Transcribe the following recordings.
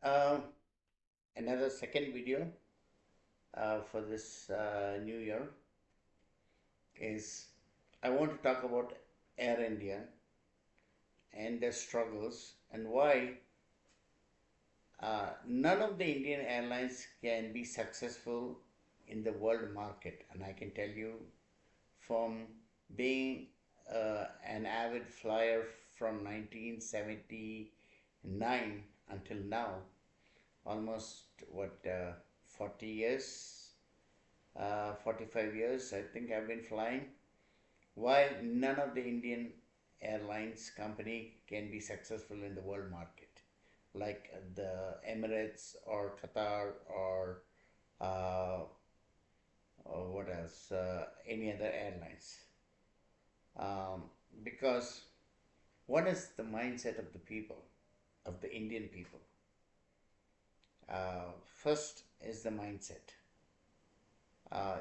Um, Another second video for this new year is I want to talk about Air India and their struggles and why none of the Indian airlines can be successful in the world market. And I can tell you from being an avid flyer from 1979 until now, almost 40 years, 45 years I think I've been flying, why none of the Indian airlines company can be successful in the world market like the Emirates or Qatar uh, or what else, any other airlines. um, because what is the mindset of the people, of the Indian people? First is the mindset.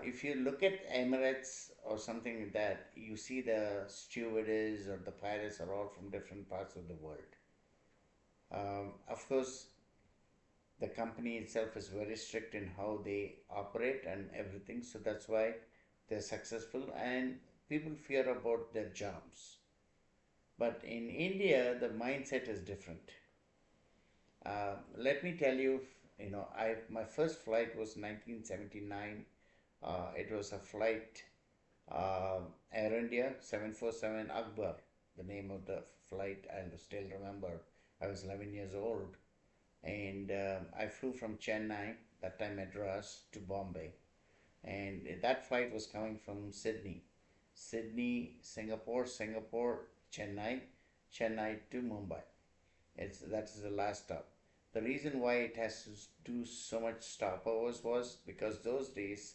If you look at Emirates or something like that, you see the stewardess or the pilots are all from different parts of the world. Of course, the company itself is very strict in how they operate and everything, so that's why they're successful and people fear about their jobs. But in India, the mindset is different. Let me tell you, I my first flight was 1979. It was a flight, Air India 747 Akbar, the name of the flight. I still remember. I was 11 years old, and I flew from Chennai, that time Madras, to Bombay. And that flight was coming from Sydney, Singapore, Chennai, Chennai to Mumbai. That is the last stop. The reason why it has to do so much stopovers was because those days,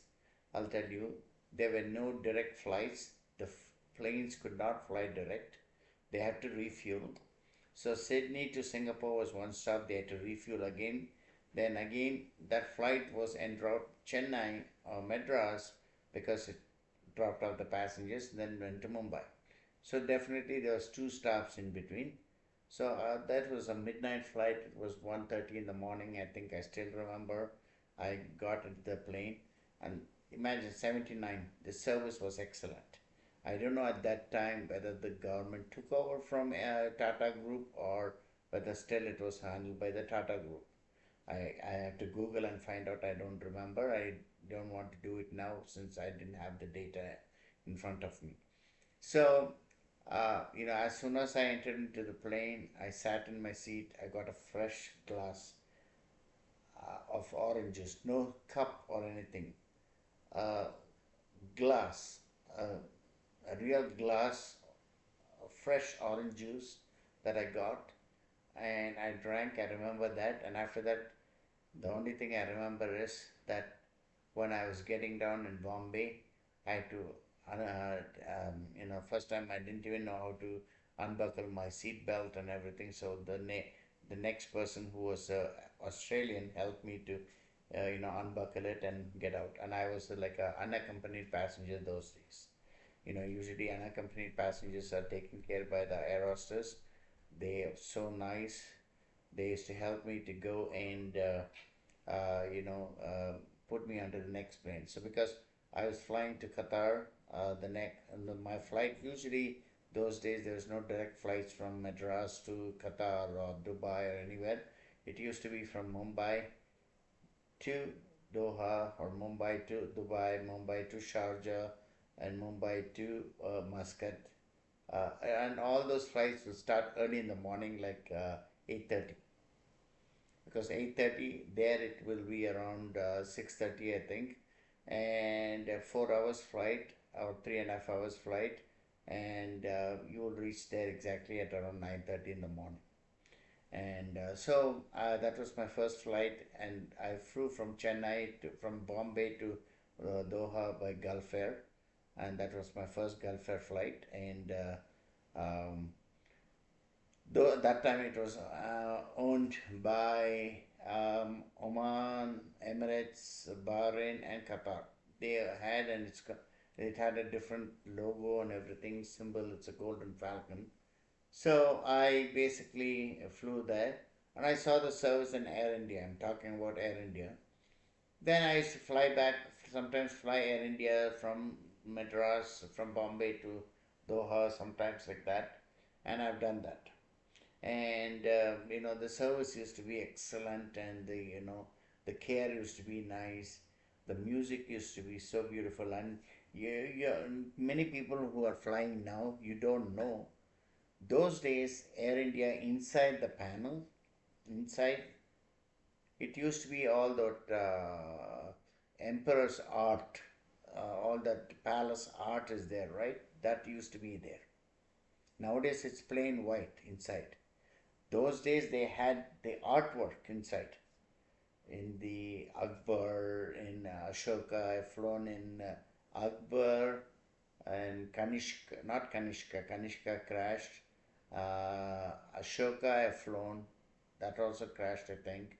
I'll tell you, there were no direct flights. The planes could not fly direct. They had to refuel. So Sydney to Singapore was one stop. They had to refuel again. Then again, that flight was en route Chennai or Madras because it dropped off the passengers. Then went to Mumbai. So definitely there was two stops in between. So that was a midnight flight. It was 1:30 in the morning. I think I still remember. I got into the plane, and imagine 79. The service was excellent. I don't know at that time whether the government took over from Tata Group or whether still it was handled by the Tata Group. I have to Google and find out. I don't remember. I don't want to do it now since I didn't have the data in front of me. So, as soon as I entered into the plane, I sat in my seat. I got a fresh glass of oranges, no cup or anything. Uh, Glass, uh, a real glass of fresh orange juice that I got, and I drank. I remember that, and after that, the only thing I remember is that when I was getting down in Bombay, I had to, first time I didn't even know how to unbuckle my seat belt and everything. So the next person who was Australian helped me to, unbuckle it and get out. And I was like a unaccompanied passenger those days. Usually unaccompanied passengers are taken care by the air hostess. They are so nice. They used to help me to go and put me onto the next plane. So because I was flying to Qatar, my flight usually those days there was no direct flights from Madras to Qatar or Dubai or anywhere. It used to be from Mumbai to Doha or Mumbai to Dubai, Mumbai to Sharjah, and Mumbai to Muscat. And all those flights will start early in the morning, like 8:30, because 8:30 there it will be around 6:30 I think, and 4 hours flight or 3.5 hours flight, and you will reach there exactly at around 9:30 in the morning. And that was my first flight, and I flew from Bombay to Doha by Gulf Air, and that was my first Gulf Air flight. And though at that time it was owned by Oman, Emirates, Bahrain, and Qatar. They had, and it had a different logo and everything, symbol. It's a golden falcon. So I basically flew there. and I saw the service in Air India. I'm talking about Air India. Then I used to fly back, sometimes fly Air India from Madras, from Bombay to Doha, sometimes like that, and I've done that. And the service used to be excellent, and the care used to be nice. The music used to be so beautiful, and many people who are flying now, you don't know. Those days, Air India inside the panel, inside it used to be all that emperor's art, all that palace art is there, right? That used to be there. Nowadays it's plain white inside. Those days they had the artwork inside. In the Akbar, in Ashoka, I've flown in Akbar and Kanishka, not Kanishka, Kanishka crashed. Ashoka, I've flown, that also crashed, I think.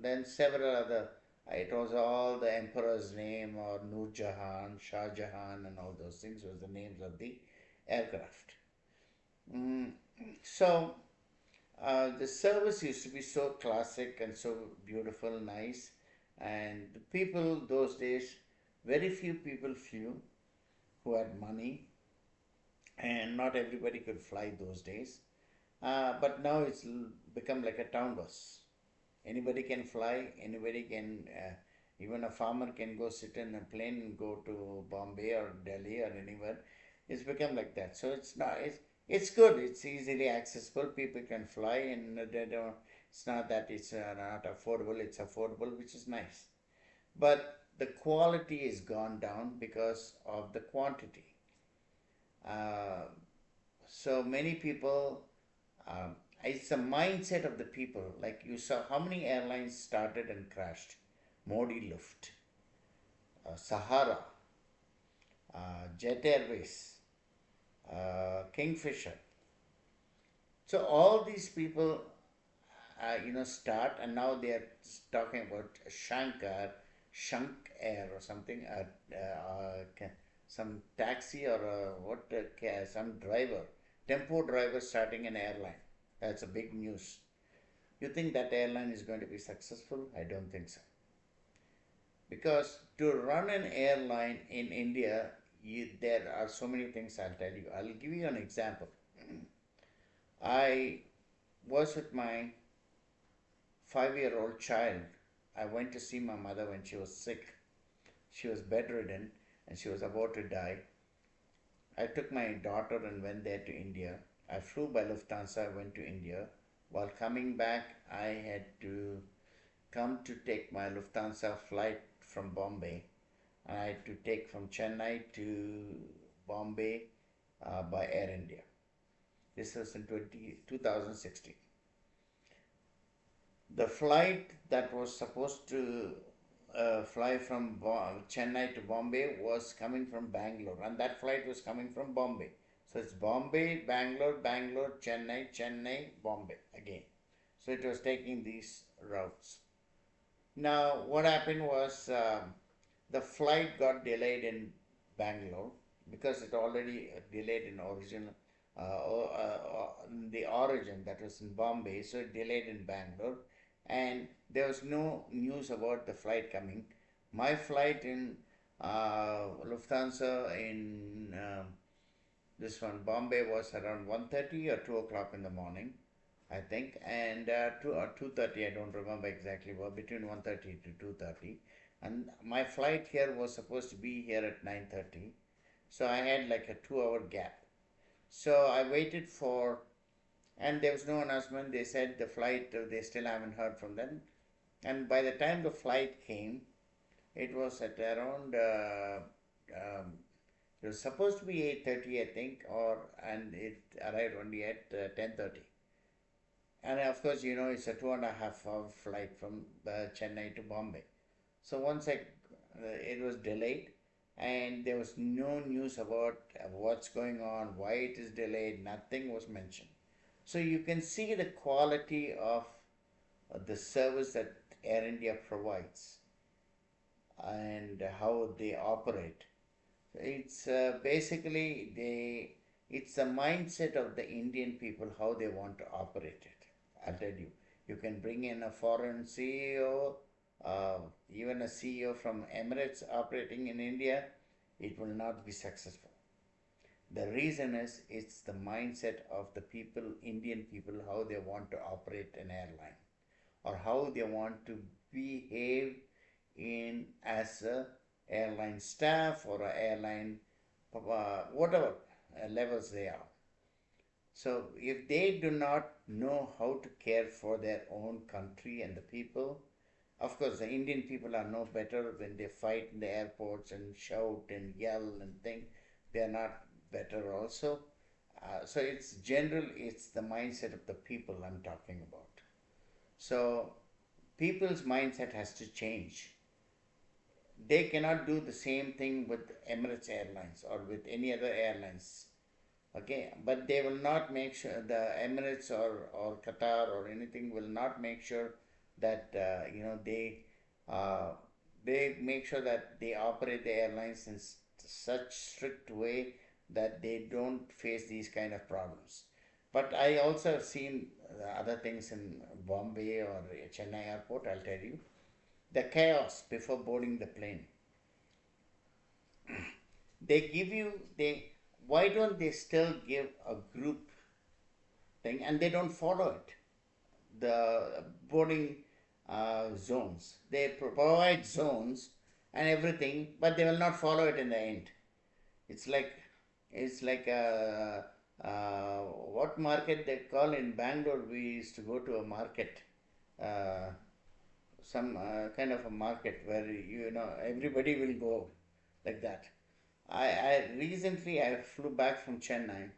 Then several other, it was all the emperor's name or Nur Jahan, Shah Jahan, and all those things was the names of the aircraft. Mm, so the service used to be so classic and so beautiful, nice, and the people those days, very few people flew who had money, and not everybody could fly those days. But now it's become like a town bus. Anybody can fly, anybody can, even a farmer can go sit in a plane and go to Bombay or Delhi or anywhere. It's become like that. So it's good. It's easily accessible. People can fly, and they don't. It's not that it's not affordable. It's affordable, which is nice. But the quality is gone down because of the quantity. Uh, so many people, um, it's a mindset of the people. Like you saw how many airlines started and crashed. Modi Luft, Sahara, Jet Airways, Kingfisher. So all these people, start, and now they are talking about Shankar, Shank Air or something, some taxi or some driver, tempo driver starting an airline. That's a big news. You think that airline is going to be successful? I don't think so. Because to run an airline in India, there are so many things I'll tell you. I'll give you an example. I was with my 5-year-old child. I went to see my mother when she was sick. She was bedridden and she was about to die. I took my daughter and went there to India. I flew by Lufthansa, went to India. While coming back, I had to come to take my Lufthansa flight from Bombay. And I had to take from Chennai to Bombay by Air India. This was in 2016. The flight that was supposed to fly from Chennai to Bombay was coming from Bangalore, and that flight was coming from Bombay. So it's Bombay, Bangalore, Bangalore, Chennai, Chennai, Bombay again. So it was taking these routes. Now, what happened was the flight got delayed in Bangalore because it already delayed in original the origin that was in Bombay, so it delayed in Bangalore, and there was no news about the flight coming. My flight in Lufthansa in this one Bombay was around 1:30 or 2 o'clock in the morning, I think, and 2 or 2:30, I don't remember exactly, but between 1:30 to 2:30. And my flight here was supposed to be here at 9:30, so I had like a 2 hour gap. So I waited for, and there was no announcement. They said the flight, they still haven't heard from them. And by the time the flight came, it was at around, it was supposed to be 8:30, I think, and it arrived only at 10:30. And of course, it's a 2.5 hour flight from Chennai to Bombay. So it was delayed, and there was no news about what's going on, why it is delayed, nothing was mentioned. So you can see the quality of the service that Air India provides and how they operate. It's basically it's the mindset of the Indian people how they want to operate it. I'll tell you. You can bring in a foreign CEO, even a CEO from Emirates operating in India, it will not be successful. The reason is it's the mindset of the people, Indian people, how they want to operate an airline or how they want to behave in as a airline staff or a airline whatever levels they are. So if they do not know how to care for their own country and the people, of course the Indian people are no better when they fight in the airports and shout and yell and think. They are not better also. So it's general, it's the mindset of the people I'm talking about. So people's mindset has to change. They cannot do the same thing with Emirates Airlines or with any other airlines. Okay, but they will not make sure, the Emirates or Qatar or anything will not make sure that they make sure that they operate the airlines in such strict way that they don't face these kind of problems. But I also have seen other things in Bombay or Chennai airport. I'll tell you the chaos before boarding the plane. They give you, they why don't they still give a group thing and they don't follow it, the boarding zones, they provide zones and everything, but they will not follow it in the end. It's like what market they call in Bangalore. We used to go to a market, uh, some kind of a market where everybody will go like that. I recently I flew back from Chennai.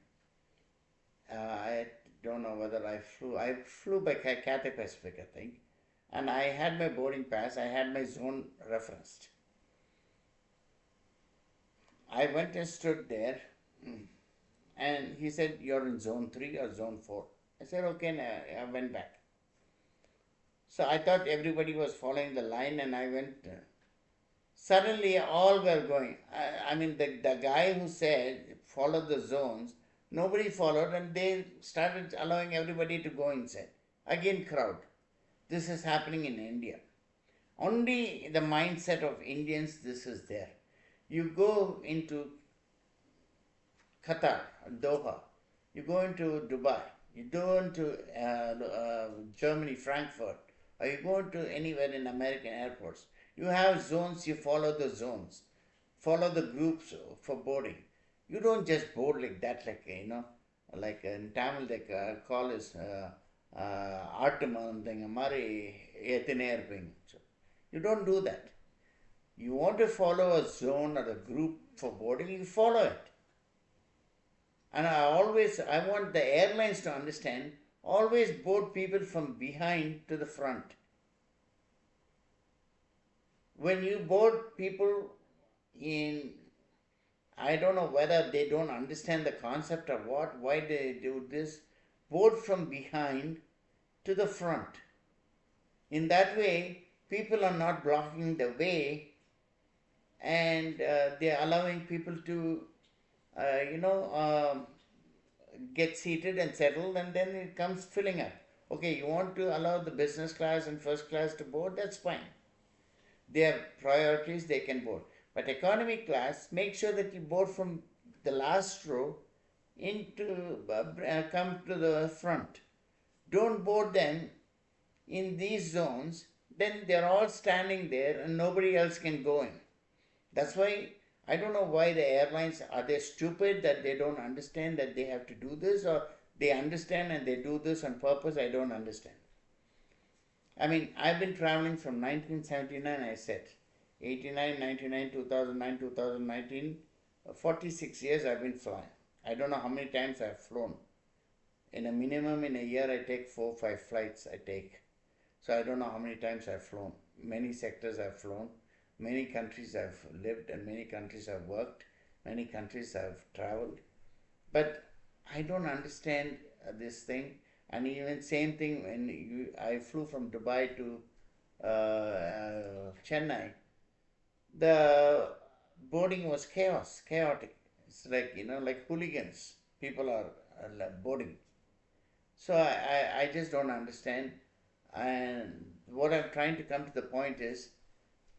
I don't know whether I flew by Cathay Pacific, I think, and I had my boarding pass. I had my zone referenced. I went and stood there, and he said, "You're in zone 3 or zone 4." I said, "Okay," and I went back. So I thought everybody was following the line, and I went. Suddenly, all were going. I mean, the guy who said follow the zones, nobody followed, and they started allowing everybody to go inside. Again, crowd. This is happening in India. Only the mindset of Indians, this is there. You go into Qatar, Doha, you go into Dubai, you go into Germany, Frankfurt, or you go to anywhere in American airports. You have zones, you follow the zones, follow the groups for boarding. You don't just board like that, like in Tamil, they call is Artaman, Mari, Ethinairping. You don't do that. You want to follow a zone or a group for boarding, you follow it. And I want the airlines to understand, always board people from behind to the front. When you board people in, I don't know whether they don't understand the concept of why they do this, board from behind to the front. In that way, people are not blocking the way, and they're allowing people to, get seated and settled, and then it comes filling up. Okay, you want to allow the business class and first class to board, that's fine. They have priorities, they can board. But economy class, make sure that you board from the last row into come to the front. Don't board them in these zones, then they're all standing there and nobody else can go in. That's why I don't know why the airlines, are they stupid that they don't understand that they have to do this, or they understand and they do this on purpose? I don't understand. I mean, I've been traveling from 1979, I said, 89, 99, 2009, 2019, 46 years I've been flying. I don't know how many times I've flown. In a minimum in a year, I take 4 or 5 flights I take. So I don't know how many times I've flown. Many sectors I've flown. Many countries I've lived and many countries I've worked. Many countries I've traveled. But I don't understand this thing. And even same thing when I flew from Dubai to Chennai, the boarding was chaotic. It's like, like hooligans. People are boarding. So I just don't understand. And what I'm trying to come to the point is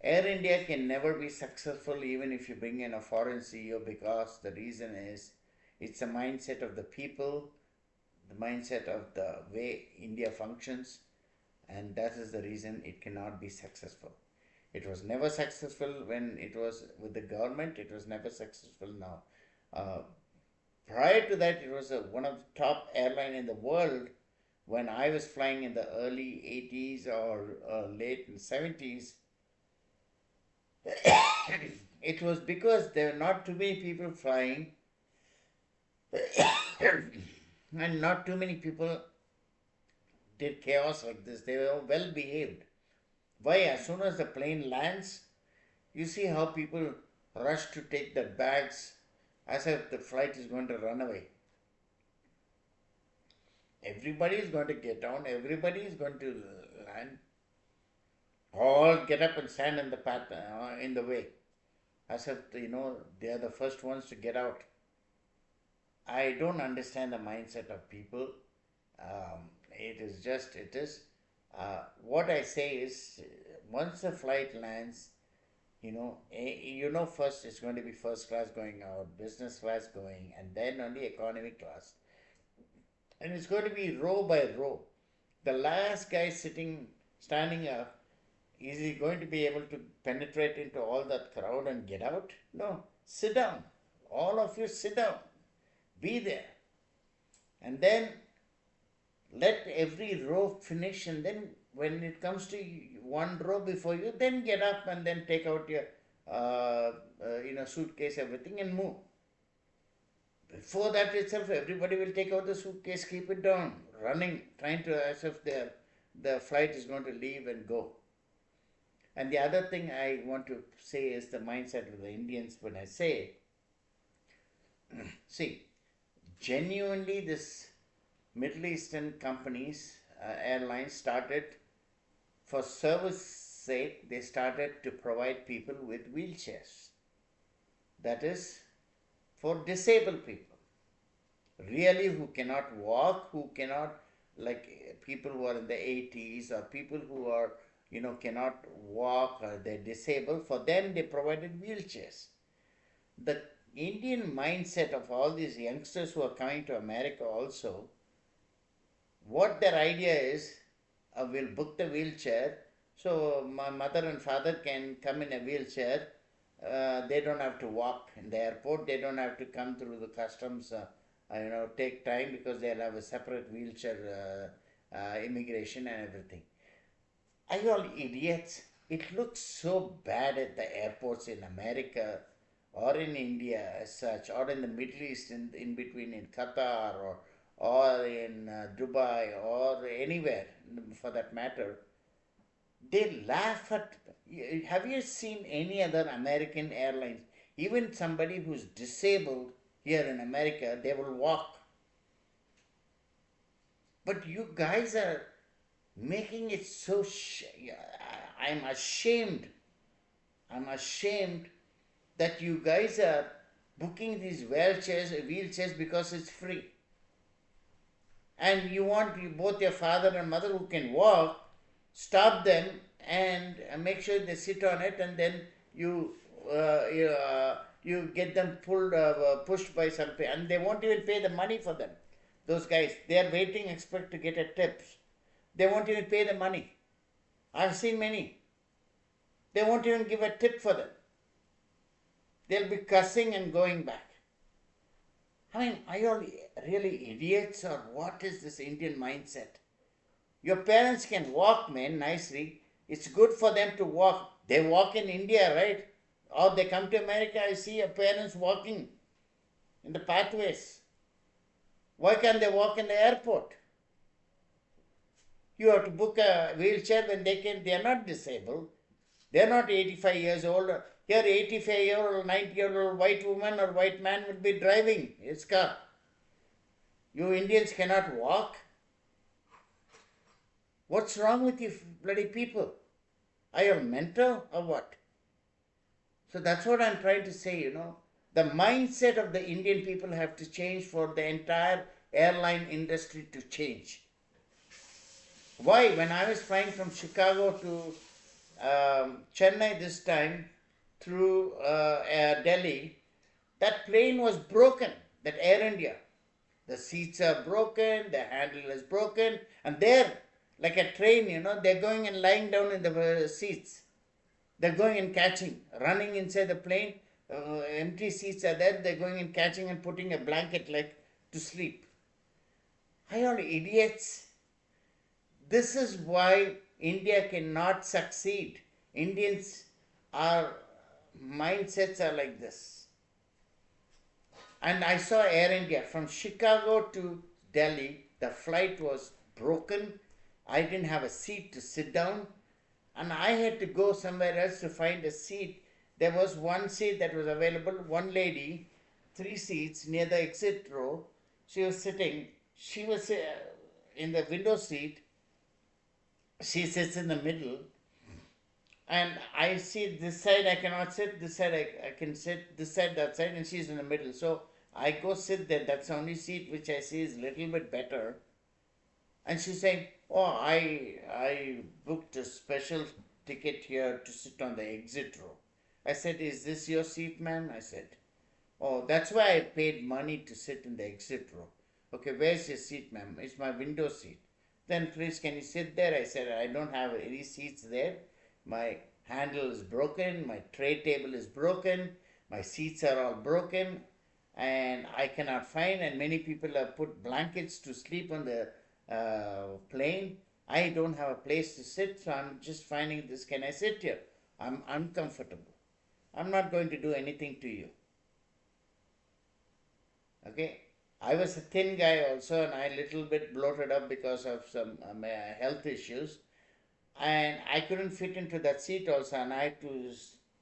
Air India can never be successful even if you bring in a foreign CEO, because the reason is it's a mindset of the people, the mindset of the way India functions, and that is the reason it cannot be successful. It was never successful when it was with the government, it was never successful now. Uh, Prior to that, it was one of the top airline in the world when I was flying in the early 80s or late 70s. It was because there were not too many people flying and not too many people did chaos like this. They were well behaved. Why? As soon as the plane lands, you see how people rush to take their bags as if the flight is going to run away. Everybody is going to get down, everybody is going to land, all get up and stand in the path, in the way, as if they are the first ones to get out. I don't understand the mindset of people. It is just, it is. What I say is, once the flight lands, first it's going to be first class going out, business class going, and then only economy class. And it's going to be row by row. The last guy standing up, is he going to be able to penetrate into all that crowd and get out? No. Sit down. All of you sit down. Be there. And then let every row finish, and then when it comes to one row before you, then get up and then take out your suitcase, everything, and move. Before that itself, everybody will take out the suitcase, keep it down, running, trying to, as if the flight is going to leave and go. And the other thing I want to say is the mindset of the Indians. When I say, see, genuinely this Middle Eastern companies, airlines started for service sake, they started to provide people with wheelchairs. That is for disabled people, really, who cannot walk, who cannot, like people who are in the 80s or people who are, cannot walk or they're disabled. For them, they provided wheelchairs. The Indian mindset of all these youngsters who are coming to America also, what their idea is, we'll book the wheelchair, so my mother and father can come in a wheelchair. They don't have to walk in the airport. They don't have to come through the customs, take time, because they'll have a separate wheelchair immigration and everything. Are you all idiots? It looks so bad at the airports in America or in India as such, or in the Middle East, in between, in Qatar or in Dubai or anywhere for that matter. They laugh at. Have you seen any other American airlines? Even somebody who's disabled here in America, they will walk. But you guys are making it so. I'm ashamed. I'm ashamed that you guys are booking these wheelchairs because it's free. And you want both your father and mother who can walk, stop them and make sure they sit on it, and then you get them pushed by some pay, and they won't even pay the money for them. Those guys, they are waiting, expect to get a tips. They won't even pay the money. I've seen many. They won't even give a tip for them. They'll be cussing and going back. I mean, are you all really idiots, or what is this Indian mindset? Your parents can walk, man, nicely. It's good for them to walk. They walk in India, right? Or they come to America, I see your parents walking in the pathways. Why can't they walk in the airport? You have to book a wheelchair when they are not disabled. They are not 85 years old. Here, 85-year-old, 90-year-old white woman or white man will be driving his car. You Indians cannot walk. What's wrong with you bloody people? Are you mental or what? So that's what I'm trying to say, The mindset of the Indian people have to change for the entire airline industry to change. Why? When I was flying from Chicago to Chennai this time through Delhi, that plane was broken, that Air India. The seats are broken, the handle is broken, and they're like a train, they're going and lying down in the seats. They're going and catching, running inside the plane. Empty seats are there. They're going and catching and putting a blanket like to sleep. Are all idiots? This is why India cannot succeed. Indians are mindsets are like this. And I saw Air India from Chicago to Delhi. The flight was broken. I didn't have a seat to sit down, and I had to go somewhere else to find a seat. There was one seat that was available, one lady, three seats near the exit row. She was sitting, she was in the window seat. She sits in the middle, and I see this side I cannot sit, this side I can sit, this side, that side, and she's in the middle. So I go sit there. That's the only seat which I see is a little bit better. And she's saying, "Oh, I booked a special ticket here to sit on the exit row." I said, "Is this your seat, ma'am?" I said, "Oh, that's why I paid money to sit in the exit row." "Okay, where's your seat, ma'am?" "It's my window seat." "Then please, can you sit there?" I said, "I don't have any seats there. My handle is broken, my tray table is broken, my seats are all broken, and I cannot find, and many people have put blankets to sleep on the plane. I don't have a place to sit, so I'm just finding this. Can I sit here? I'm uncomfortable. I'm not going to do anything to you." Okay. I was a thin guy also, and I a little bit bloated up because of some health issues, and I couldn't fit into that seat also, and I had to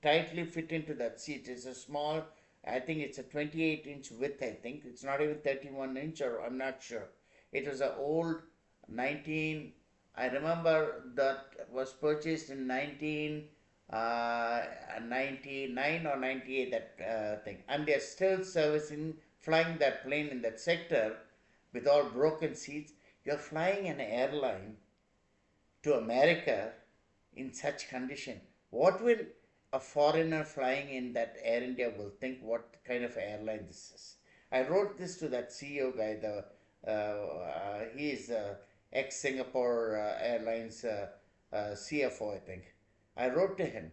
tightly fit into that seat. It's a small, I think it's a 28-inch width, I think. It's not even 31-inch, or I'm not sure. It was an old 19, I remember that was purchased in 1999 or 98, that thing. And they're still servicing, flying that plane in that sector with all broken seats. You're flying an airline to America in such condition. What will a foreigner flying in that Air India will think what kind of airline this is? I wrote this to that CEO guy. He is ex-Singapore Airlines CFO, I think. I wrote to him,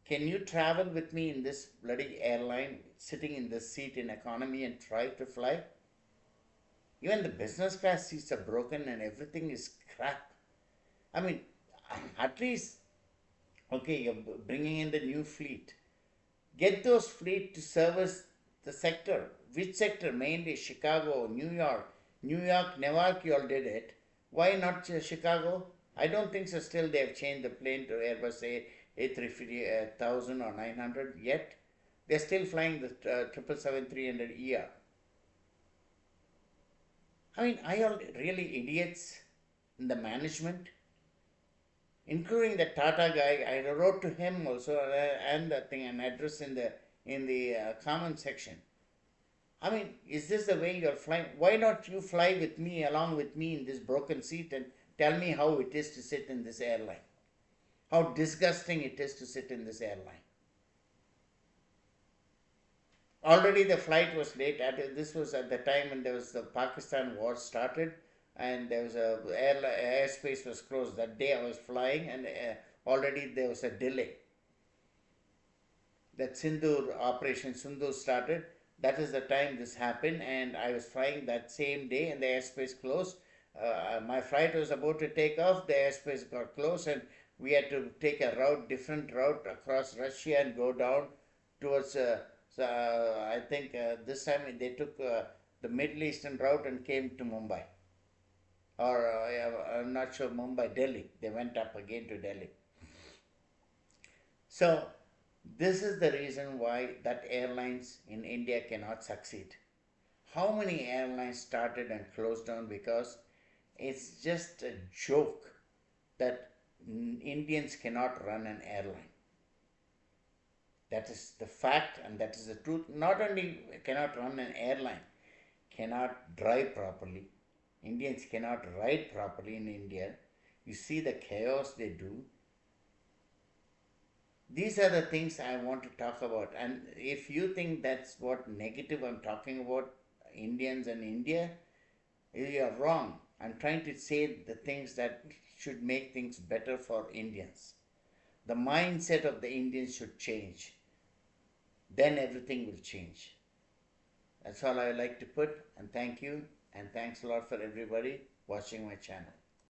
"Can you travel with me in this bloody airline, sitting in this seat in economy, and try to fly?" Even the business class seats are broken and everything is crap. I mean, at least, okay, you're bringing in the new fleet. Get those fleet to service the sector. Which sector? Mainly Chicago, New York. New York, Newark, you all did it. Why not Chicago? I don't think so. Still, they have changed the plane to Airbus A350 1000 or 900 yet. They're still flying the 777-300ER. I mean, are you all really idiots in the management? Including the Tata guy. I wrote to him also, and the thing, an address in the comment section. I mean, is this the way you're flying? Why not you fly with me, along with me, in this broken seat, and tell me how it is to sit in this airline? How disgusting it is to sit in this airline. Already the flight was late. This was at the time when there was the Pakistan war started, and there was airspace was closed. That day I was flying, and already there was a delay. That Operation Sindoor started. That is the time this happened, and I was flying that same day, and the airspace closed. My flight was about to take off. The airspace got closed, and we had to take a different route across Russia and go down towards. I think this time they took the Middle Eastern route and came to Mumbai. Or I'm not sure, Mumbai, Delhi. They went up again to Delhi. So this is the reason why that airlines in India cannot succeed. How many airlines started and closed down because it's just a joke that Indians cannot run an airline. That is the fact, and that is the truth. Not only cannot run an airline, cannot drive properly. Indians cannot ride properly in India. You see the chaos they do. These are the things I want to talk about. And if you think that's what negative I'm talking about, Indians and India, you are wrong. I'm trying to say the things that should make things better for Indians. The mindset of the Indians should change. Then everything will change. That's all I like to put. And thank you. And thanks a lot for everybody watching my channel.